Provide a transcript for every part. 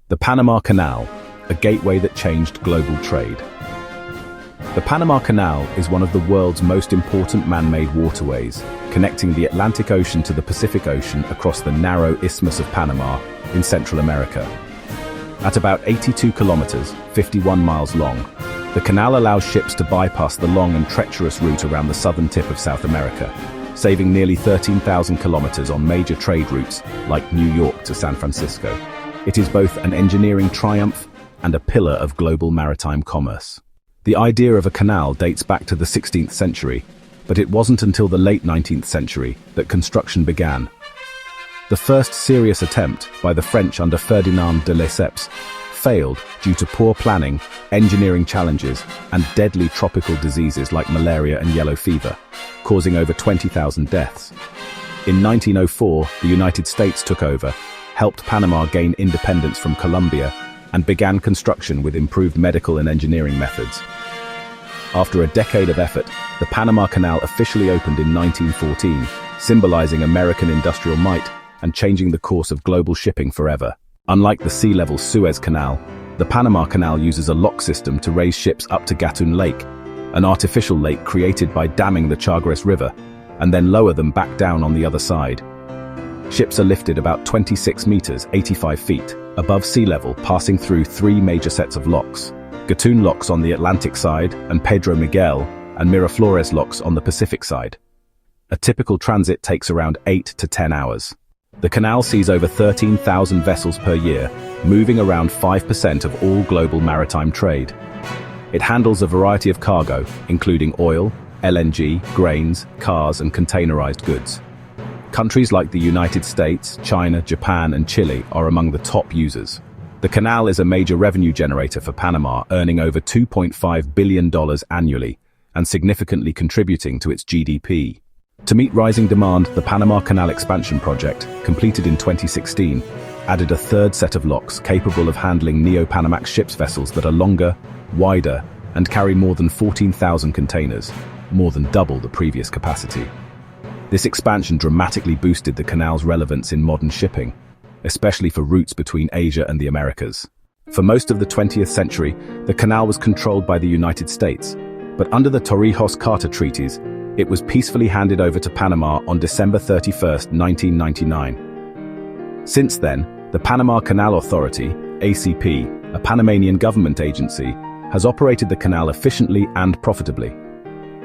The Panama Canal, a gateway that changed global trade. The Panama Canal is one of the world's most important man-made waterways, connecting the Atlantic Ocean to the Pacific Ocean across the narrow Isthmus of Panama in Central America. At about 82 kilometers, 51 miles long, the canal allows ships to bypass the long and treacherous route around the southern tip of South America, saving nearly 13,000 kilometers on major trade routes like New York to San Francisco. It is both an engineering triumph and a pillar of global maritime commerce. The idea of a canal dates back to the 16th century, but it wasn't until the late 19th century that construction began. The first serious attempt, by the French under Ferdinand de Lesseps, failed due to poor planning, engineering challenges, and deadly tropical diseases like malaria and yellow fever, causing over 20,000 deaths. In 1904, the United States took over, helped Panama gain independence from Colombia, and began construction with improved medical and engineering methods. After a decade of effort, the Panama Canal officially opened in 1914, symbolizing American industrial might and changing the course of global shipping forever. Unlike the sea-level Suez Canal, the Panama Canal uses a lock system to raise ships up to Gatun Lake, an artificial lake created by damming the Chagres River, and then lower them back down on the other side. Ships are lifted about 26 meters, 85 feet, above sea level, passing through three major sets of locks: Gatun locks on the Atlantic side and Pedro Miguel and Miraflores locks on the Pacific side. A typical transit takes around 8 to 10 hours. The canal sees over 13,000 vessels per year, moving around 5% of all global maritime trade. It handles a variety of cargo, including oil, LNG, grains, cars, and containerized goods. Countries like the United States, China, Japan, and Chile are among the top users. The canal is a major revenue generator for Panama, earning over $2.5 billion annually and significantly contributing to its GDP. To meet rising demand, the Panama Canal Expansion Project, completed in 2016, added a third set of locks capable of handling Neo-Panamax ships vessels that are longer, wider, and carry more than 14,000 containers, more than double the previous capacity. This expansion dramatically boosted the canal's relevance in modern shipping, especially for routes between Asia and the Americas. For most of the 20th century, the canal was controlled by the United States, but under the Torrijos-Carter treaties, it was peacefully handed over to Panama on December 31, 1999. Since then, the Panama Canal Authority, ACP, a Panamanian government agency, has operated the canal efficiently and profitably.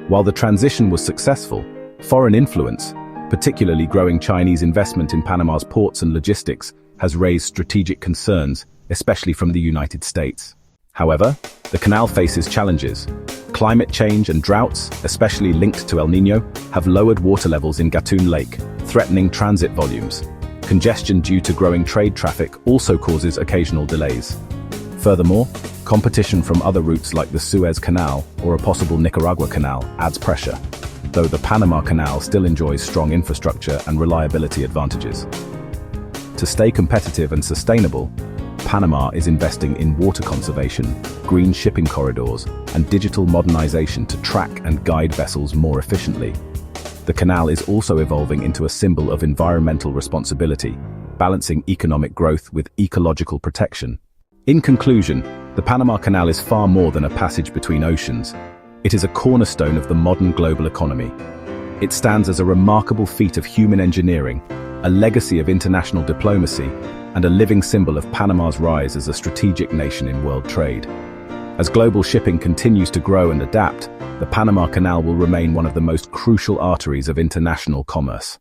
While the transition was successful, foreign influence, particularly growing Chinese investment in Panama's ports and logistics, has raised strategic concerns, especially from the United States. However, the canal faces challenges. Climate change and droughts, especially linked to El Niño, have lowered water levels in Gatun Lake, threatening transit volumes. Congestion due to growing trade traffic also causes occasional delays. Furthermore, competition from other routes like the Suez Canal or a possible Nicaragua Canal adds pressure, though the Panama Canal still enjoys strong infrastructure and reliability advantages. To stay competitive and sustainable, Panama is investing in water conservation, green shipping corridors, and digital modernization to track and guide vessels more efficiently. The canal is also evolving into a symbol of environmental responsibility, balancing economic growth with ecological protection. In conclusion, the Panama Canal is far more than a passage between oceans. It is a cornerstone of the modern global economy. It stands as a remarkable feat of human engineering, a legacy of international diplomacy, and a living symbol of Panama's rise as a strategic nation in world trade. As global shipping continues to grow and adapt, the Panama Canal will remain one of the most crucial arteries of international commerce.